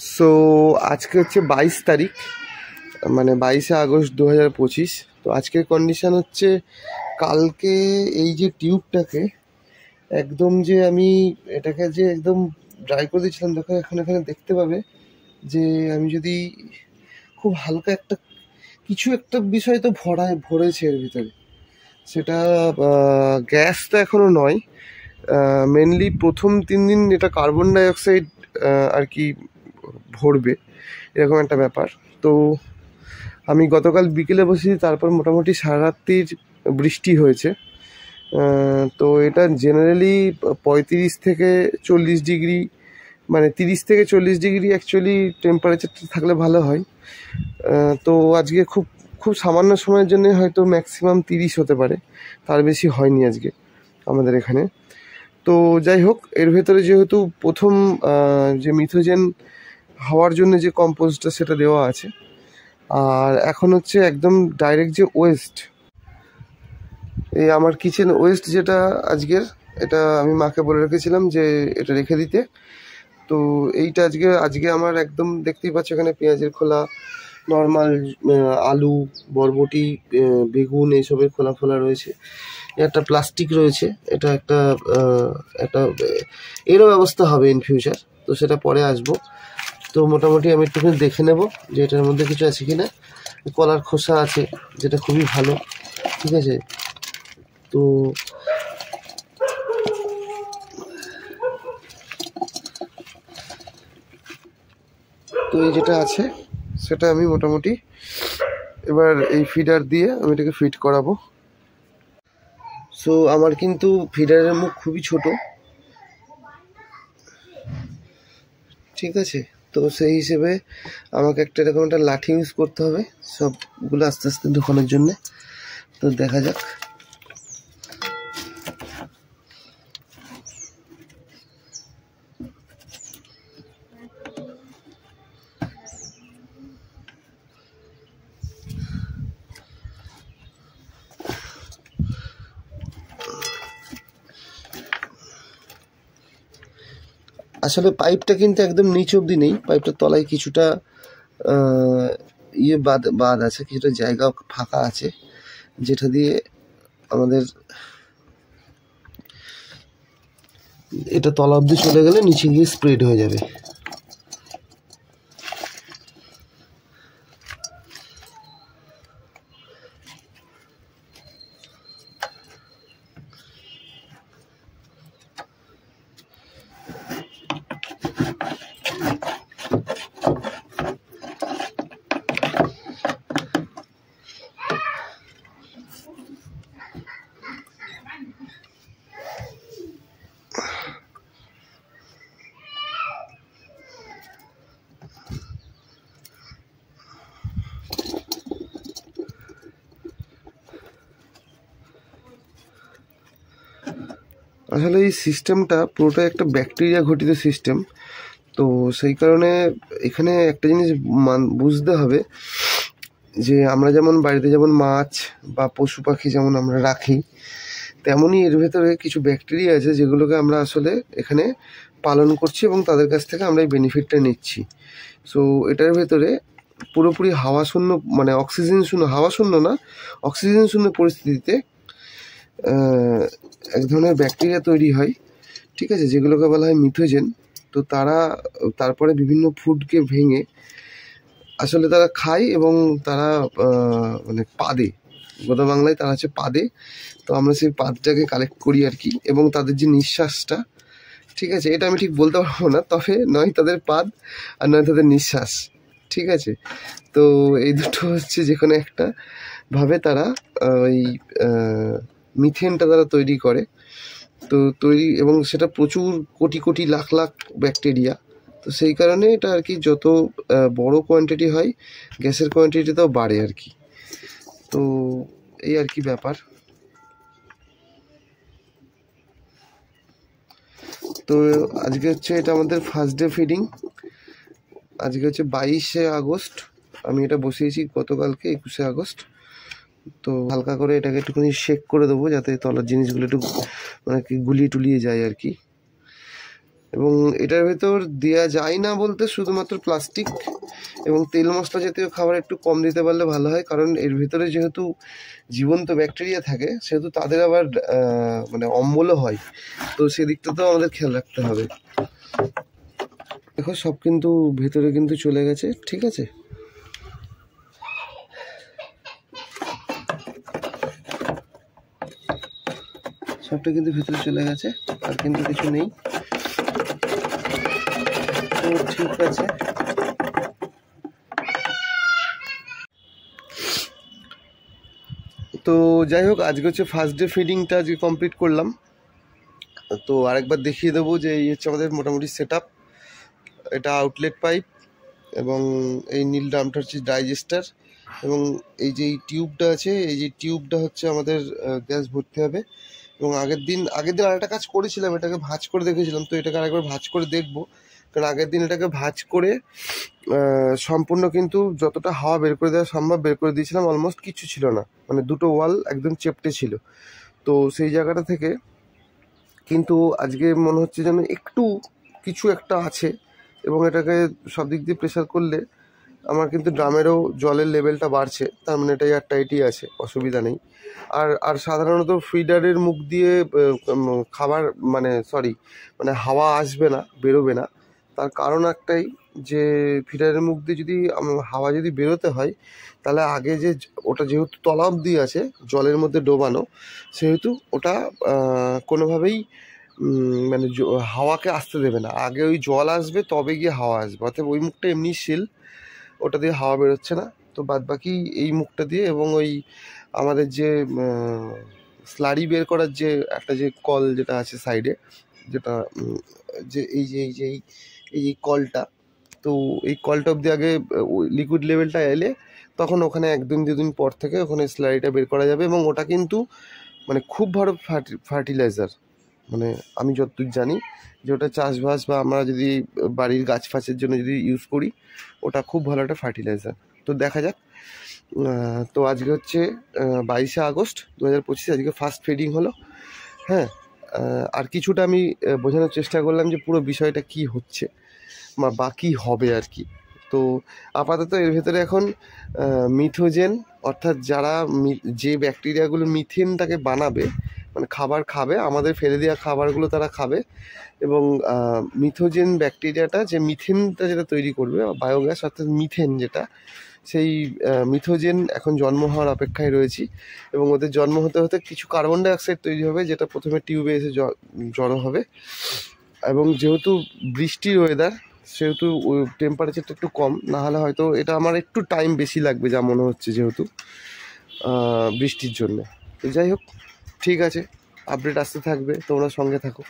So আজকে হচ্ছে 22 তারিখ, মানে 22শে আগস্ট 2025। তো আজকের কন্ডিশন হচ্ছে, কালকে এই যে টিউবটাকে একদম যে আমি এটাকে যে একদম ড্রাই করে দিয়েছিলাম, দেখো এখন এখানে দেখতে পাবে যে আমি যদি খুব হালকা একটা কিছু একটা বিষয় তো ভরেছে এর ভিতরে, সেটা গ্যাসটা এখনো নয়। মেনলি প্রথম 3 দিন এটা কার্বন ডাইঅক্সাইড আর কি ভরবে, এরকম একটা ব্যাপার। তো আমি গতকাল বিকেলে বসেছি, তারপর মোটামুটি সারা রাত্রির বৃষ্টি হয়েছে। তো এটা জেনারেলি 35 থেকে 40 ডিগ্রি, মানে 30 থেকে 40 ডিগ্রি অ্যাকচুয়ালি টেম্পারেচারটা থাকলে ভালো হয়। তো আজকে খুব খুব সামান্য সময়ের জন্য হয়তো ম্যাক্সিমাম 30 হতে পারে, তার বেশি হয়নি আজকে আমাদের এখানে। তো যাই হোক, এর ভেতরে যেহেতু প্রথম যে মিথোজেন হওয়ার জন্য যে কম্পোস্টটা সেটা দেওয়া আছে, আর এখন হচ্ছে একদম ডাইরেক্ট যে ওয়েস্ট, এই আমার কিচেন ওয়েস্ট যেটা আজকের, এটা আমি মাকে বলে রেখেছিলাম যে এটা রেখে দিতে। তো এইটা আজকে আমার একদম দেখতেই পাচ্ছ, এখানে পেঁয়াজের খোলা, নর্মাল আলু, বরবটি, বেগুন এইসবের খোলা ফোলা রয়েছে। একটা প্লাস্টিক রয়েছে, এটা একটা এরও ব্যবস্থা হবে ইন ফিউচার, তো সেটা পরে আসবো। তো মোটামুটি আমি একটুখানি দেখে নেব যে এটার মধ্যে কিছু আছে কিনা। কলার খোসা আছে, যেটা খুবই ভালো, ঠিক আছে। তো এই যেটা আছে সেটা আমি মোটামুটি এবার এই ফিডার দিয়ে আমি এটাকে ফিট করাবো। সো আমার কিন্তু ফিডারের মুখ খুবই ছোট, ঠিক আছে। তো সেই হিসেবে আমাকে একটা এরকম একটা লাঠি ইউজ করতে হবে সবগুলো আস্তে আস্তে ঢোকানোর জন্যে। তো দেখা যাক। আসলে পাইপটা কিন্তু একদম নিচ অব্দি নেই, পাইপটার তলায় কিছুটা বাদ আছে, কিছুটা জায়গা ফাঁকা আছে, যেটা দিয়ে আমাদের এটা তলা অব্দি চলে গেলে নিচে গিয়ে স্প্রেড হয়ে যাবে। আসলে এই সিস্টেমটা পুরোটাই একটা ব্যাকটেরিয়া ঘটিত সিস্টেম। তো সেই কারণে এখানে একটা জিনিস বুঝতে হবে যে আমরা যেমন বাড়িতে যেমন মাছ বা পশু পাখি যেমন আমরা রাখি, তেমনই এর ভেতরে কিছু ব্যাকটেরিয়া আছে যেগুলোকে আমরা আসলে এখানে পালন করছি এবং তাদের কাছ থেকে আমরা এই বেনিফিটটা নিচ্ছি। সো এটার ভেতরে পুরোপুরি হাওয়া শূন্য, মানে অক্সিজেন শূন্য, হাওয়া শূন্য না, অক্সিজেন শূন্য পরিস্থিতিতে এক ধরনের ব্যাকটেরিয়া তৈরি হয়, ঠিক আছে, যেগুলোকে বলা হয় মিথোজেন। তো তারা তারপরে বিভিন্ন ফুডকে ভেঙে আসলে তারা খায় এবং তারা মানে পাদে, গোদা বাংলায় তারা হচ্ছে পাদে। তো আমরা সেই পাদটাকে কালেক্ট করি আর কি, এবং তাদের যে নিঃশ্বাসটা, ঠিক আছে, এটা আমি ঠিক বলতে পারবো না, তবে নয় তাদের পাদ আর নয় তাদের নিঃশ্বাস, ঠিক আছে। তো এই দুটো হচ্ছে যে কোনো একটা ভাবে তারা ওই মিথেনটা তারা তৈরি করে। তো এবং সেটা প্রচুর কোটি কোটি লাখ লাখ ব্যাকটেরিয়া। তো সেই কারণে এটা আর কি যত বড় কোয়ান্টিটি হয়, গ্যাসের কোয়ান্টিটিটাও বাড়ে আর কি। তো এই আর কি ব্যাপার। তো আজকে হচ্ছে এটা আমাদের ফার্স্ট ডে ফিডিং। আজকে হচ্ছে 22শে আগস্ট, আমি এটা বসিয়েছি গতকালকে 21শে আগস্ট। তো হালকা করে এটাকে একটুখানি শেক করে দেবো, যাতে তলার জিনিসগুলো একটু মানে কি গুলিয়ে টুলিয়ে যায় আর কি। এবং এটার ভেতর দেওয়া যায় না বলতে শুধুমাত্র প্লাস্টিক এবং তেল মশলা জাতীয় খাবার একটু কম দিতে পারলে ভালো হয়, কারণ এর ভিতরে যেহেতু জীবন্ত ব্যাকটেরিয়া থাকে সেহেতু তাদের আবার মানে অম্বলও হয়, তো সেদিকটাতেও আমাদের খেয়াল রাখতে হবে। দেখো সব কিন্তু ভেতরে কিন্তু চলে গেছে, ঠিক আছে। সবটা কিন্তু ভেতরে চলে গেছে, আর কিন্তু কিছু নেই, তো ঠিক আছে। তো যাই হোক, আজকে হচ্ছে ফার্স্ট ডে ফিডিংটা আজকে কমপ্লিট করলাম। তো আরেকবার দেখিয়ে দেবো যে এই হচ্ছে আমাদের মোটামুটি সেট আপ। এটা আউটলেট পাইপ এবং এই নীল ড্রামটা হচ্ছে ডাইজেস্টার, এবং এই যে টিউবটা আছে, এই যে টিউবটা হচ্ছে আমাদের গ্যাস ভরতে হবে। এবং আগের দিন আরেকটা কাজ করেছিলাম, এটাকে ভাঁজ করে দেখেছিলাম, তো এটাকে আরেকবার ভাঁজ করে দেখবো, কারণ আগের দিন এটাকে ভাঁজ করে সম্পূর্ণ কিন্তু যতটা হাওয়া বের করে দেওয়া সম্ভব বের করে দিয়েছিলাম, অলমোস্ট কিছু ছিল না, মানে দুটো ওয়াল একদম চেপটে ছিল। তো সেই জায়গাটা থেকে কিন্তু আজকে মনে হচ্ছে যেন একটু কিছু একটা আছে, এবং এটাকে সব দিক দিয়ে প্রেশার করলে আমার কিন্তু ড্রামেরও জলের লেভেলটা বাড়ছে, তার মানে এটা এয়ারটাইটই আছে, অসুবিধা নেই। আর সাধারণত ফিডারের মুখ দিয়ে খাবার মানে হাওয়া আসবে না, বেরোবে না। তার কারণ একটাই, যে ফিডারের মুখ দিয়ে যদি হাওয়া যদি বেরোতে হয়, তাহলে আগে যে ওটা যেহেতু তলা অবধি আছে জলের মধ্যে ডোবানো, সেহেতু ওটা কোনোভাবেই মানে হাওয়াকে আসতে দেবে না, আগে ওই জল আসবে তবে গিয়ে হাওয়া আসবে, অর্থাৎ ওই মুখটা এমনি সিল, ওটা দিয়ে হাওয়া বেরোচ্ছে না। তো বাদ বাকি এই মুখটা দিয়ে, এবং ওই আমাদের যে স্লারি বের করার যে একটা যে কল যেটা আছে সাইডে, যেটা যে এই কলটা, তো এই কলটা অবধি আগে লিকুইড লেভেলটা এলে তখন ওখানে একদিন দুদিন পর থেকে ওখানে স্লারিটা বের করা যাবে। এবং ওটা কিন্তু মানে খুব ভালো ফার্টিলাইজার, মানে আমি যতদূর জানি যে ওটা চাষবাস বা আমরা যদি বাড়ির গাছ ফাছের জন্য যদি ইউজ করি, ওটা খুব ভালো একটা ফার্টিলাইজার। তো দেখা যাক। তো আজকে হচ্ছে 22শে আগস্ট 2025, আজকে ফার্স্ট ফিডিং হলো। হ্যাঁ, আর কিছুটা আমি বোঝানোর চেষ্টা করলাম যে পুরো বিষয়টা কি হচ্ছে বা কী হবে আর কি। তো আপাতত এর ভেতরে এখন মিথোজেন, অর্থাৎ যারা যে ব্যাকটেরিয়াগুলো মিথেনটাকে বানাবে, মানে খাবার খাবে, আমাদের ফেলে দেওয়া খাবারগুলো তারা খাবে, এবং মিথোজেন ব্যাকটেরিয়াটা যে মিথেনটা যেটা তৈরি করবে, বায়োগ্যাস অর্থাৎ মিথেন যেটা, সেই মিথোজেন এখন জন্ম হওয়ার অপেক্ষায় রয়েছি। এবং ওদের জন্ম হতে হতে কিছু কার্বন ডাইঅক্সাইড তৈরি হবে, যেটা প্রথমে টিউবে এসে জড়ো হবে। এবং যেহেতু বৃষ্টির ওয়েদার, সেহেতু টেম্পারেচারটা একটু কম, না হলে হয়তো এটা আমার একটু টাইম বেশি লাগবে যা মনে হচ্ছে, যেহেতু বৃষ্টির জন্য। তো যাই হোক, ঠিক আছে, আপডেট আসতে থাকবে, তোমরা সঙ্গে থাকো।